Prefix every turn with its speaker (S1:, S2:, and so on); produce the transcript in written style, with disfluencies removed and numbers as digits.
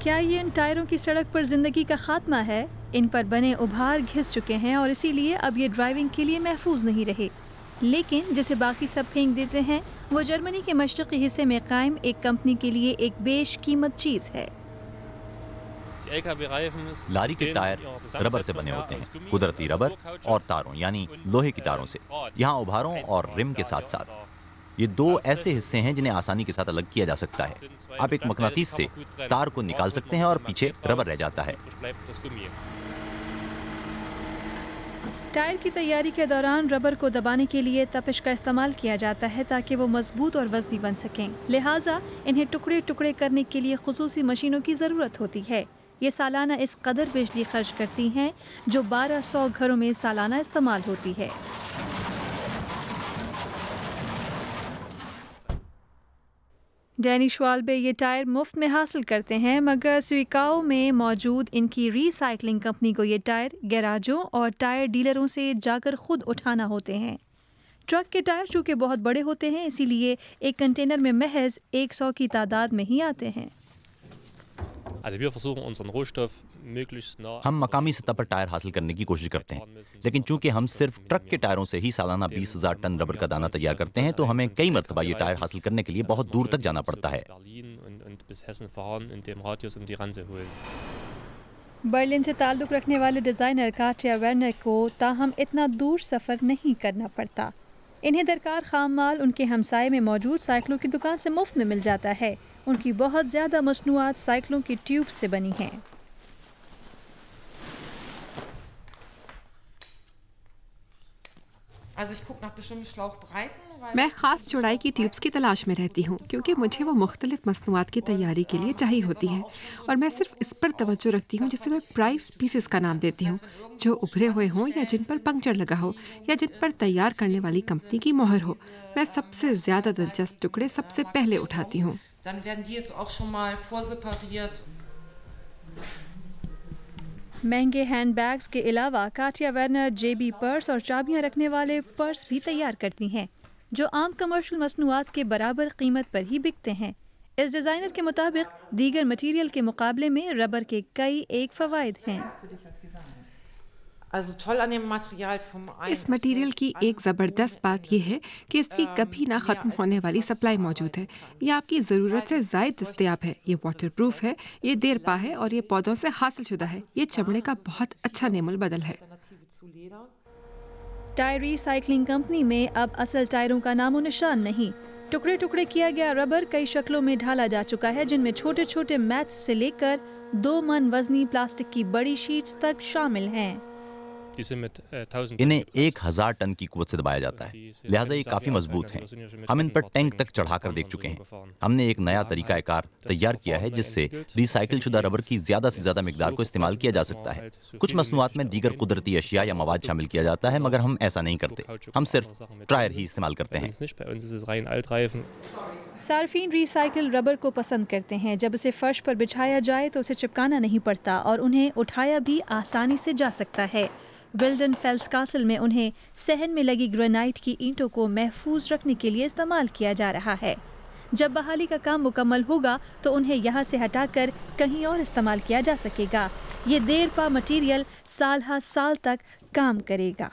S1: क्या ये इन टायरों की सड़क पर जिंदगी का खात्मा है? इन पर बने उभार घिस चुके हैं और इसीलिए अब ये ड्राइविंग के लिए महफूज नहीं रहे। लेकिन जिसे बाकी सब फेंक देते हैं, वो जर्मनी के मशरक़ी हिस्से में कायम एक कंपनी के लिए एक बेशकीमत चीज़ है।
S2: लारी के टायर रबर से बने होते हैं, कुदरती रबर और तारों यानी लोहे की तारों से। यहाँ उभारों और रिम के साथ साथ ये दो ऐसे हिस्से हैं जिन्हें आसानी के साथ अलग किया जा सकता है। आप एक मकनातीस से तार को निकाल सकते हैं और पीछे रबर रह जाता है।
S1: टायर की तैयारी के दौरान रबर को दबाने के लिए तपिश का इस्तेमाल किया जाता है ताकि वो मजबूत और वज़नी बन सकें। लिहाजा इन्हें टुकड़े टुकड़े करने के लिए खुसूसी मशीनों की ज़रूरत होती है। ये सालाना इस कदर बिजली खर्च करती हैं जो 1200 घरों में सालाना इस्तेमाल होती है। डैनी श्वाल्बे ये टायर मुफ्त में हासिल करते हैं, मगर स्वीकाओ में मौजूद इनकी रीसाइकलिंग कंपनी को ये टायर गैराजों और टायर डीलरों से जाकर खुद उठाना होते हैं। ट्रक के टायर चूँकि बहुत बड़े होते हैं, इसीलिए एक कंटेनर में महज 100 की तादाद में ही आते हैं।
S2: हम मकामी सतह पर टायर हासिल करने की कोशिश करते हैं, लेकिन चूंकि हम सिर्फ ट्रक के टायरों से ही सालाना 20,000 टन रबर का दाना तैयार करते हैं, तो हमें कई मरतबा ये टायर हासिल करने के लिए बहुत दूर तक जाना पड़ता है।
S1: बर्लिन से ताल्लुक़ रखने वाले डिज़ाइनर काटिया वेर्नर को ताहम इतना दूर सफ़र नहीं करना पड़ता। इन्हें दरकार खाम माल उनके हमसाये में मौजूद साइकिलों की दुकान से मुफ्त में मिल जाता है। उनकी बहुत ज़्यादा मसनूआत साइकिलों की ट्यूब से बनी हैं।
S3: मैं ख़ास चौड़ाई की ट्यूब्स की तलाश में रहती हूँ, क्योंकि मुझे वो मुख्तलिफ मसनूआत की तैयारी के लिए चाहिए होती हैं, और मैं सिर्फ इस पर तवज्जो रखती हूँ जिसे मैं प्राइस पीसेस का नाम देती हूँ, जो उभरे हुए हों या जिन पर पंक्चर लगा हो या जिन पर तैयार करने वाली कंपनी की मोहर हो। मैं सबसे ज़्यादा दिलचस्प टुकड़े सबसे पहले उठाती हूँ।
S1: महंगे हैंडबैग्स के अलावा काटिया वेर्नर जेबी पर्स और चाबियां रखने वाले पर्स भी तैयार करती हैं, जो आम कमर्शियल मसनूआत के बराबर कीमत पर ही बिकते हैं। इस डिज़ाइनर के मुताबिक दीगर मटीरियल के मुकाबले में रबर के कई एक फ़वाइद हैं।
S3: इस मटेरियल की एक ज़बरदस्त बात यह है कि इसकी कभी ना ख़त्म होने वाली सप्लाई मौजूद है। ये आपकी ज़रूरत से ज़ायद दस्तयाब है। ये वाटरप्रूफ है, ये देरपा है और ये पौधों से हासिल शुदा है। ये चमड़े का बहुत अच्छा नेमुल बदल है।
S1: टायर रिसाइकलिंग कंपनी में अब असल टायरों का नामो निशान नहीं। टुकड़े टुकड़े किया गया रबर कई शक्लों में ढाला जा चुका है, जिनमें छोटे छोटे मैथ्स से लेकर 2 मन वजनी प्लास्टिक की बड़ी शीट्स तक शामिल हैं।
S2: इन्हें 1000 टन की कुवत से दबाया जाता है, लिहाजा ये काफ़ी मजबूत हैं। हम इन पर टैंक तक चढ़ाकर देख चुके हैं। हमने एक नया तरीकाकार तैयार किया है जिससे रिसाइकिल शुदा रबर की ज़्यादा से ज़्यादा मिकदार को इस्तेमाल किया जा सकता है। कुछ मसनूआत में दीगर कुदरती अशिया या मवाद शामिल किया जाता है, मगर हम ऐसा नहीं करते। हम सिर्फ टायर ही इस्तेमाल करते हैं।
S1: सार्फिन रिसाइकिल रबर को पसंद करते हैं। जब उसे फर्श पर बिछाया जाए तो उसे चिपकाना नहीं पड़ता और उन्हें उठाया भी आसानी से जा सकता है। विल्डन फेल्स कासल में उन्हें सहन में लगी ग्रेनाइट की ईंटों को महफूज रखने के लिए इस्तेमाल किया जा रहा है। जब बहाली का काम मुकम्मल होगा तो उन्हें यहाँ से हटाकर कहीं और इस्तेमाल किया जा सकेगा। ये देरपा मटीरियल साल हर साल तक काम करेगा।